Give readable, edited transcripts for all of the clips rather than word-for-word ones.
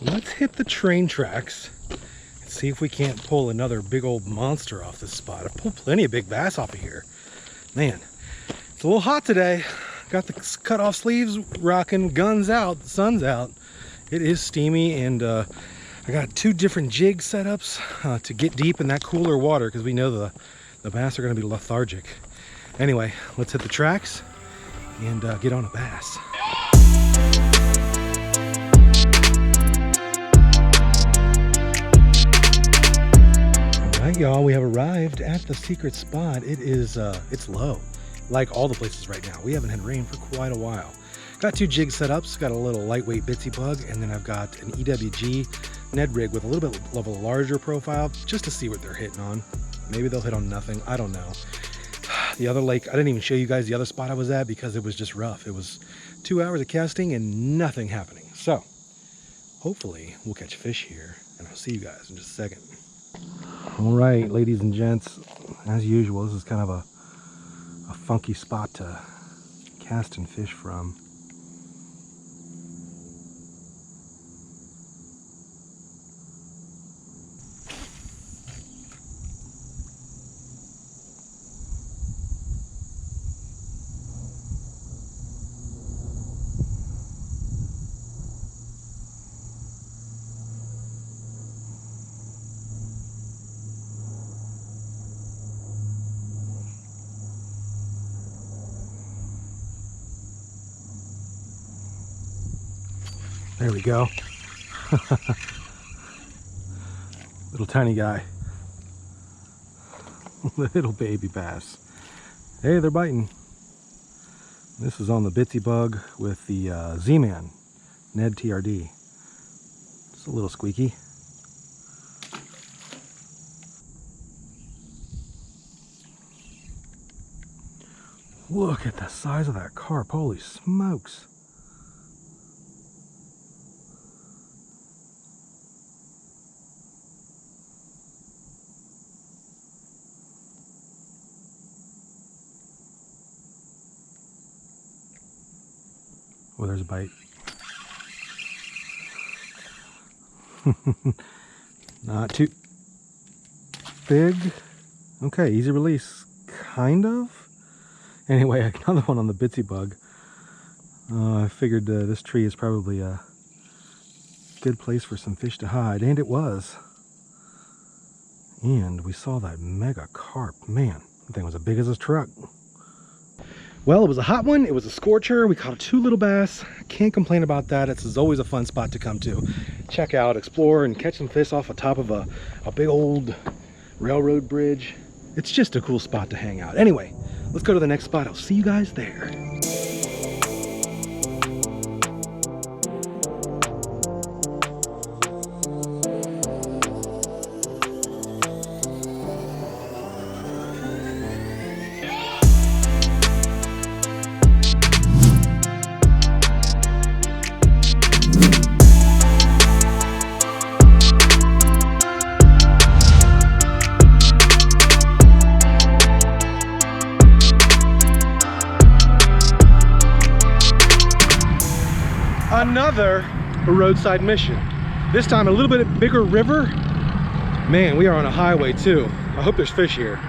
Let's hit the train tracks and see if we can't pull another big old monster off this spot. I've pulled plenty of big bass off of here. Man, it's a little hot today. Got the cut off sleeves rocking, guns out, the sun's out. It is steamy, and I got 2 different jig setups to get deep in that cooler water because we know the bass are going to be lethargic. Anyway, let's hit the tracks and get on a bass. All right, y'all, we have arrived at the secret spot. It is it's low, like all the places right now. We haven't had rain for quite a while. Got 2 jig setups, got a little lightweight bitsy bug, and then I've got an EWG Ned rig with a little bit of a larger profile just to see what they're hitting on. Maybe they'll hit on nothing, I don't know. The other lake, I didn't even show you guys the other spot I was at because it was just rough. It was 2 hours of casting and nothing happening. So hopefully we'll catch fish here, and I'll see you guys in just a second. All right, ladies and gents, as usual, this is kind of a funky spot to cast and fish from. There we go. Little tiny guy. Little baby bass. Hey, they're biting. This is on the bitsy bug with the Z-Man Ned TRD. It's a little squeaky. Look at the size of that carp. Holy smokes. Oh, there's a bite. Not too big. Okay, easy release, kind of. Anyway, another one on the bitsy bug. I figured this tree is probably a good place for some fish to hide, and it was. And we saw that mega carp. Man, that thing was as big as his truck. Well, it was a hot one. It was a scorcher. We caught 2 little bass. Can't complain about that. It's always a fun spot to come to. Check out, explore, and catch some fish off the top of a big old railroad bridge. It's just a cool spot to hang out. Anyway, let's go to the next spot. I'll see you guys there. Another roadside mission. This time a little bit bigger river. Man, we are on a highway too. I hope there's fish here.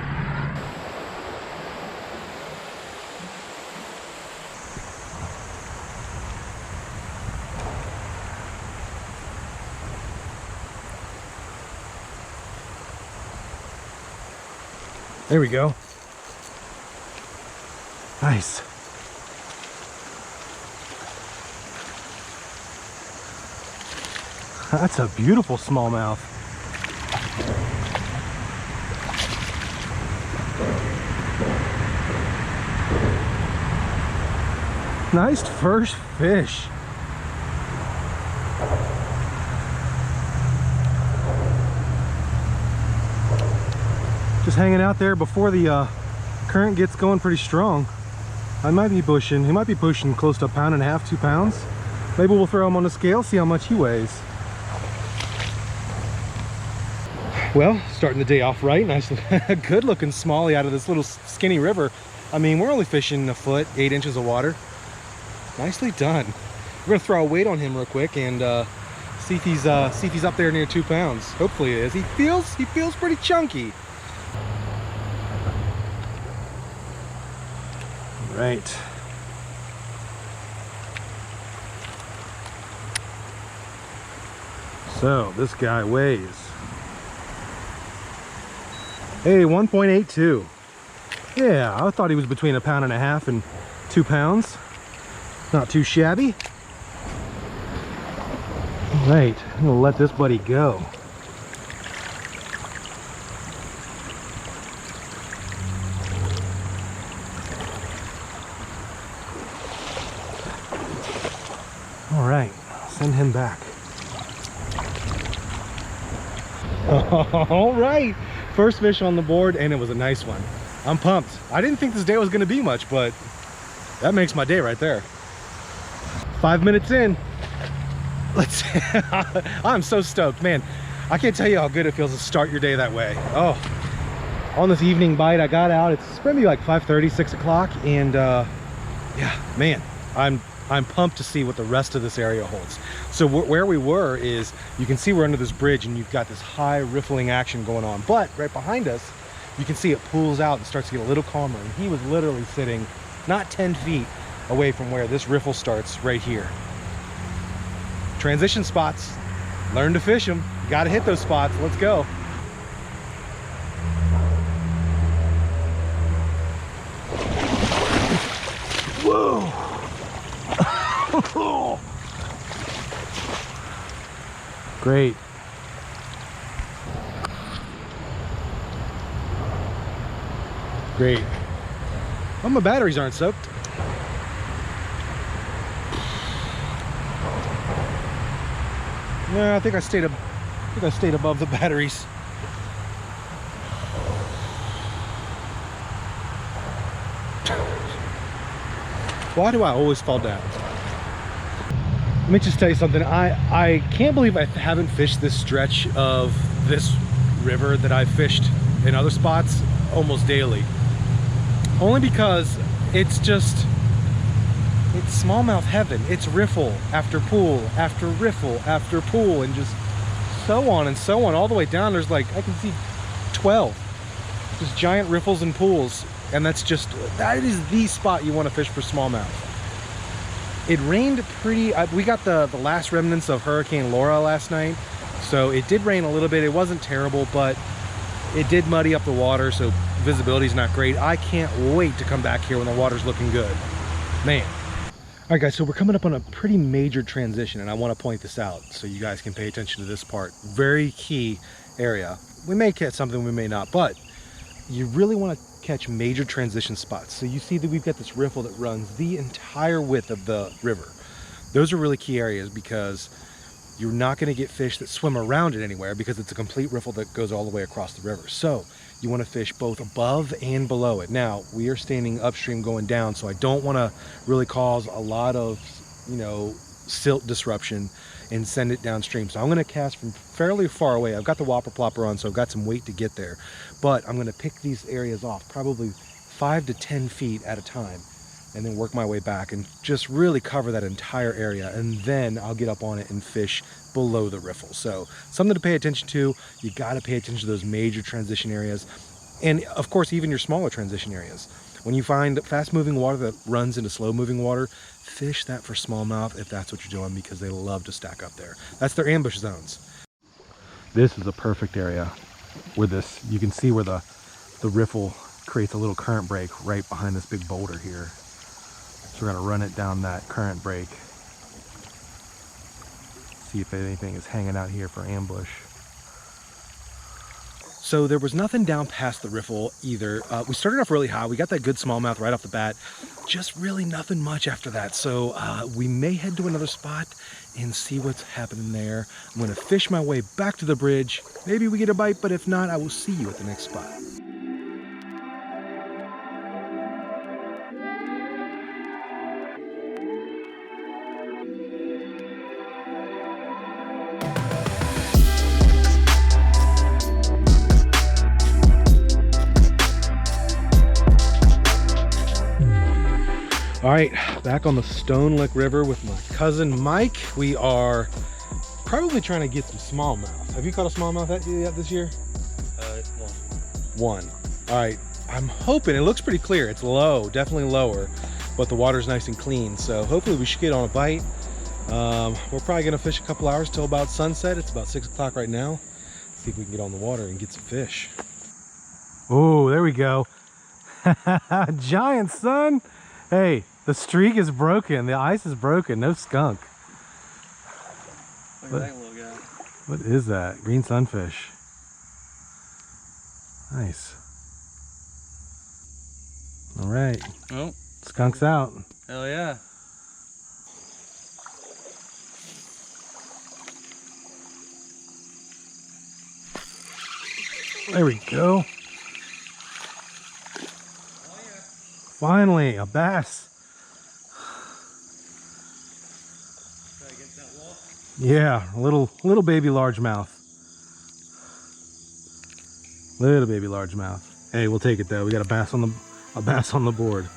There we go. Nice. That's a beautiful smallmouth. Nice first fish. Just hanging out there before the current gets going pretty strong. He might be pushing close to 1.5 pounds, 2 pounds. Maybe we'll throw him on the scale, see how much he weighs. Well, starting the day off right. Nice, good looking smallie out of this little skinny river. I mean, we're only fishing a foot, 8 inches of water. Nicely done. We're gonna throw a weight on him real quick and See if he's up there near 2 pounds. Hopefully it is. He feels pretty chunky. Right. So this guy weighs, hey, 1.82. Yeah, I thought he was between 1.5 pounds and 2 pounds. Not too shabby. All right, I'm gonna let this buddy go. All right, send him back. All right, first fish on the board, and it was a nice one. I'm pumped. I didn't think this day was gonna be much, but that makes my day right there. 5 minutes in. Let's I'm so stoked, man. I can't tell you how good it feels to start your day that way. Oh, on this evening bite, I got out. It's probably like 5:30, 6 o'clock, and yeah, man, I'm pumped to see what the rest of this area holds. So where we were is, you can see we're under this bridge and you've got this high riffling action going on, but right behind us you can see it pools out and starts to get a little calmer, and he was literally sitting not 10 feet away from where this riffle starts right here. Transition spots, learn to fish them. You got to hit those spots. Let's go. Whoa. Great. Great. Well, my batteries aren't soaked. Yeah, I think I stayed above the batteries. Why do I always fall down? Let me just tell you something. I can't believe I haven't fished this stretch of this river that I've fished in other spots almost daily. Only because it's smallmouth heaven. It's riffle after pool after riffle after pool, and just so on and so on all the way down. There's like, I can see 12 just giant riffles and pools, and that is the spot you want to fish for smallmouth. It rained pretty, we got the last remnants of Hurricane Laura last night, so it did rain a little bit. It wasn't terrible, but it did muddy up the water, so visibility is not great. I can't wait to come back here when the water's looking good, man. All right, guys, so we're coming up on a pretty major transition, and I want to point this out so you guys can pay attention to this part. Very key area. We may catch something, we may not, but you really want to catch major transition spots. So you see that we've got this riffle that runs the entire width of the river. Those are really key areas, because you're not going to get fish that swim around it anywhere, because it's a complete riffle that goes all the way across the river. So you want to fish both above and below it. Now, we are standing upstream going down, so I don't want to really cause a lot of, silt disruption and send it downstream. So I'm going to cast from fairly far away. I've got the whopper plopper on, so I've got some weight to get there, but I'm going to pick these areas off probably 5 to 10 feet at a time, and then work my way back and just really cover that entire area, and then I'll get up on it and fish below the riffle. So something to pay attention to. You got to pay attention to those major transition areas, and of course even your smaller transition areas. When you find fast moving water that runs into slow moving water, fish that for smallmouth if that's what you're doing, because they love to stack up there. That's their ambush zones. This is a perfect area where you can see where the riffle creates a little current break right behind this big boulder here. So we're gonna run it down that current break. See if anything is hanging out here for ambush. So there was nothing down past the riffle either. We started off really high. We got that good smallmouth right off the bat. Just really nothing much after that. So we may head to another spot and see what's happening there. I'm gonna fish my way back to the bridge. Maybe we get a bite, but if not, I will see you at the next spot. All right, back on the Stone Lick River with my cousin Mike. We are probably trying to get some smallmouth. Have you caught a smallmouth yet this year? One. All right. I'm hoping, it looks pretty clear. It's low, definitely lower, but the water's nice and clean. So hopefully we should get on a bite. We're probably gonna fish a couple hours till about sunset. It's about 6 o'clock right now. See if we can get on the water and get some fish. Oh, there we go. Giant, son. Hey, the streak is broken. The ice is broken. No skunk. Look at that little guy. What is that? Green sunfish. Nice. All right. Oh. Skunk's out. Hell yeah. There we go. Finally, a bass. Against that wall? Yeah, a little baby largemouth. Little baby largemouth. Hey, we'll take it though. We got a bass on the board.